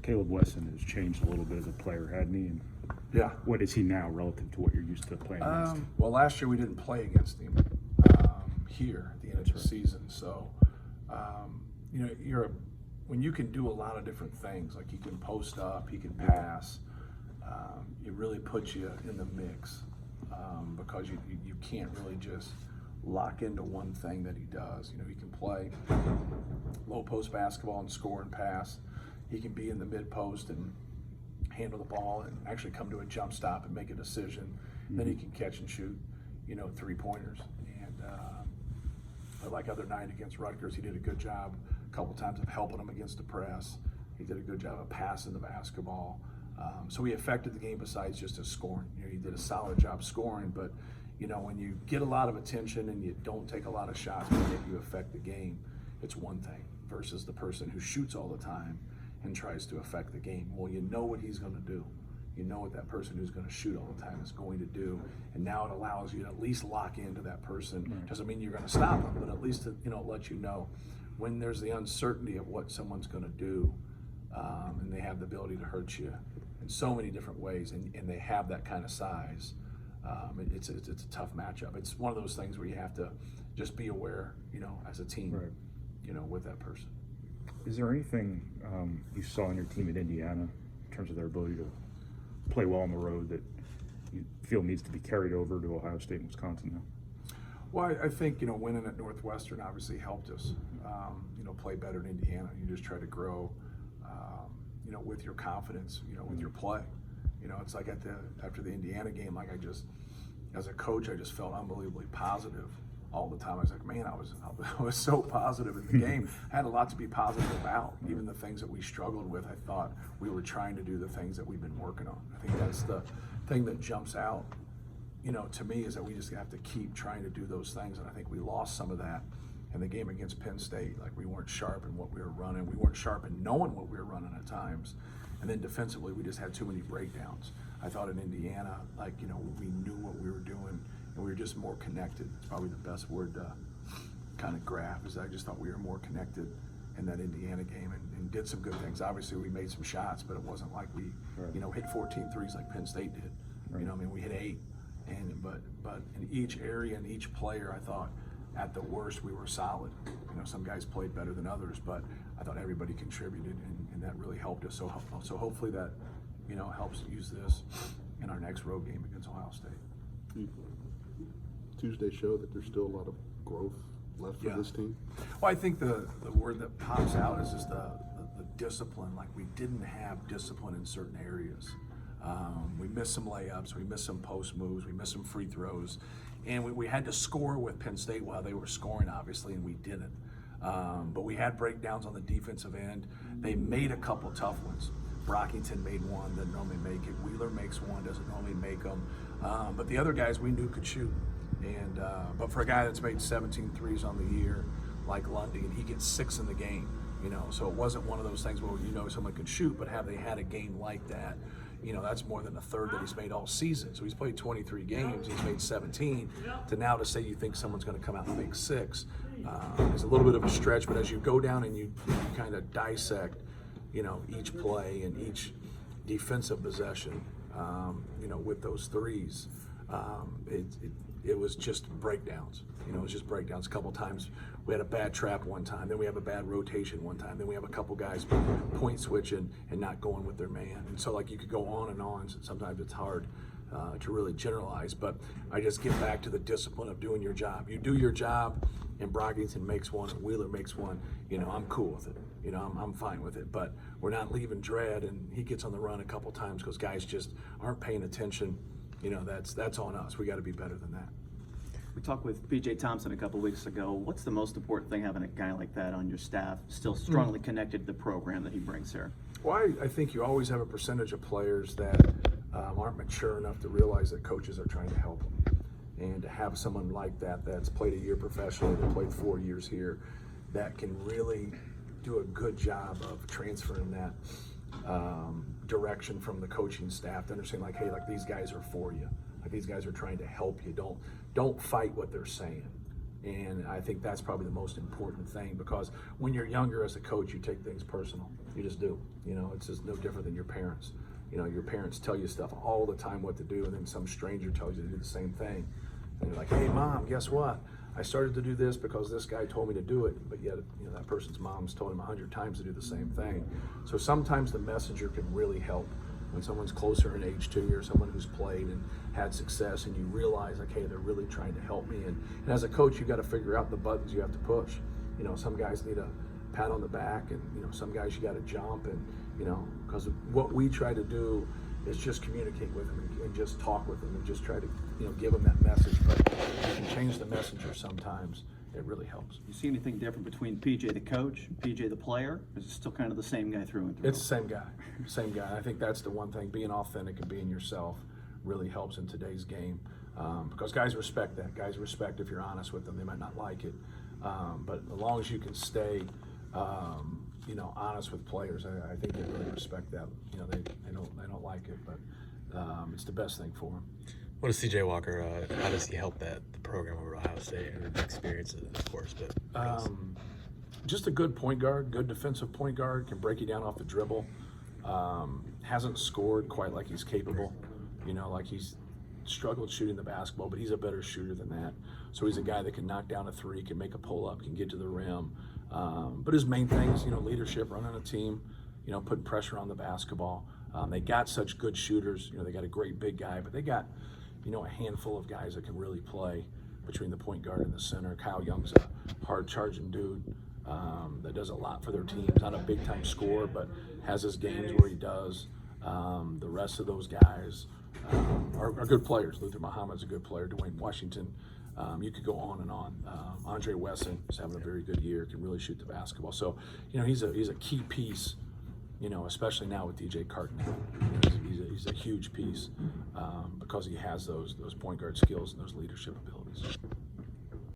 Caleb Wesson has changed a little bit as a player, hadn't he? And Yeah. what is he now relative to what you're used to playing against? Well, last year we didn't play against him here at the end of the season. So, you know, when you can do a lot of different things, like he can post up, he can pass, it really puts you in the mix because you can't really just lock into one thing that he does. You know, he can play low post basketball and score and pass. He can be in the mid post and handle the ball and actually come to a jump stop and make a decision. Mm-hmm. Then he can catch and shoot, you know, 3-pointers. And but like other night against Rutgers, he did a good job a couple times of helping them against the press. He did a good job of passing the basketball. So he affected the game besides just his scoring. You know, he did a solid job scoring, but you know, when you get a lot of attention and you don't take a lot of shots, but yet you affect the game, it's one thing versus the person who shoots all the time and tries to affect the game. Well, you know what he's going to do. You know what that person who's going to shoot all the time is going to do, and now it allows you to at least lock into that person. Right. Doesn't mean you're going to stop them, but at least it, you know, let you know when there's the uncertainty of what someone's going to do, and they have the ability to hurt you in so many different ways, and they have that kind of size. It's a tough matchup. It's one of those things where you have to just be aware, you know, as a team, Right. you know, with that person. Is there anything you saw in your team at Indiana in terms of their ability to play well on the road that you feel needs to be carried over to Ohio State and Wisconsin now? Well, I think, you know, winning at Northwestern obviously helped us, you know, play better in Indiana. You just try to grow, you know, with your confidence, you know, with your play. You know, it's like after the Indiana game, like as a coach, I just felt unbelievably positive all the time. I was like, man, I was so positive in the game. I had a lot to be positive about. Even the things that we struggled with, I thought we were trying to do the things that we've been working on. I think that's the thing that jumps out, you know, to me, is that we just have to keep trying to do those things. And I think we lost some of that in the game against Penn State. Like, we weren't sharp in what we were running. We weren't sharp in knowing what we were running at times. And then defensively, we just had too many breakdowns. I thought in Indiana, like, you know, we knew what we were doing and we were just more connected. It's probably the best word to kind of graph, is I just thought we were more connected in that Indiana game and did some good things. Obviously, we made some shots, but it wasn't like we, you know, hit 14 threes like Penn State did. Right. You know, I mean, we hit 8. But in each area and each player, I thought at the worst we were solid. You know, some guys played better than others, but I thought everybody contributed, and that really helped us. So hopefully that, you know, helps use this in our next road game against Ohio State. Tuesday showed that there's still a lot of growth left for this team. Well, I think the word that pops out is just the discipline. Like, we didn't have discipline in certain areas. We missed some layups, we missed some post moves, we missed some free throws, and we had to score with Penn State while they were scoring, obviously, and we didn't. But we had breakdowns on the defensive end. They made a couple tough ones. Brockington made one, doesn't normally make it. Wheeler makes one, doesn't normally make them. But the other guys we knew could shoot. And but for a guy that's made 17 threes on the year, like Lundy, and he gets 6 in the game, you know, so it wasn't one of those things where, you know, someone could shoot, but have they had a game like that? You know, that's more than a third that he's made all season. So he's played 23 games, he's made 17. To say you think someone's going to come out and make 6 is a little bit of a stretch. But as you go down and you kind of dissect, you know, each play and each defensive possession, you know, with those threes, it was just breakdowns. You know, it was just breakdowns. A couple times we had a bad trap one time, then we have a bad rotation one time, then we have a couple guys point switching and not going with their man. And so, like, you could go on and on. Sometimes it's hard to really generalize, but I just get back to the discipline of doing your job. You do your job, and Brockington makes one, and Wheeler makes one. You know, I'm cool with it. You know, I'm fine with it. But we're not leaving Dredd, and he gets on the run a couple times because guys just aren't paying attention. You know, that's on us. We got to be better than that. We talked with P.J. Thompson a couple weeks ago. What's the most important thing having a guy like that on your staff, still strongly connected to the program that he brings here? Well, I think you always have a percentage of players that aren't mature enough to realize that coaches are trying to help them. And to have someone like that that's played a year professionally, that played 4 years here, that can really do a good job of transferring that direction from the coaching staff to understand, like, hey, like, these guys are for you. Like, these guys are trying to help you. Don't fight what they're saying. And I think that's probably the most important thing, because when you're younger as a coach, you take things personal. You just do. You know, it's just no different than your parents. You know, your parents tell you stuff all the time what to do, and then some stranger tells you to do the same thing. And you're like, hey, Mom, guess what? I started to do this because this guy told me to do it, but yet, you know, that person's mom's told him 100 times to do the same thing. So sometimes the messenger can really help when someone's closer in age to you, or someone who's played and had success, and you realize, like, hey, they're really trying to help me. And as a coach, you got to figure out the buttons you have to push. You know, some guys need a pat on the back, and, you know, some guys you got to jump, and, you know, because what we try to do is just communicate with them and just talk with them and just try to, you know, give them that message. But you can change the messenger sometimes. It really helps. You see anything different between PJ the coach, PJ the player? Is it still kind of the same guy through and through? It's the same guy, same guy. I think that's the one thing. Being authentic and being yourself really helps in today's game, because guys respect that. Guys respect if you're honest with them. They might not like it, but as long as you can stay, you know, honest with players, I think they really respect that. You know, they don't like it, but it's the best thing for them. What is CJ Walker? How does he help the program over at Ohio State, and the experience, of course? But just a good point guard, good defensive point guard, can break you down off the dribble. Hasn't scored quite like he's capable. You know, like he's struggled shooting the basketball, but he's a better shooter than that. So he's a guy that can knock down a three, can make a pull-up, can get to the rim. But his main thing is, you know, leadership, running a team, you know, putting pressure on the basketball. They got such good shooters. You know, they got a great big guy, but they got, you know, a handful of guys that can really play between the point guard and the center. Kyle Young's a hard-charging dude that does a lot for their teams. Not a big-time scorer, but has his games where he does. The rest of those guys are good players. Luther Muhammad's a good player. Dwayne Washington. You could go on and on. Andre Wesson is having a very good year. Can really shoot the basketball. So, you know, he's a key piece. You know, especially now with DJ Carton. You know, he's a huge piece because he has those point guard skills and those leadership abilities.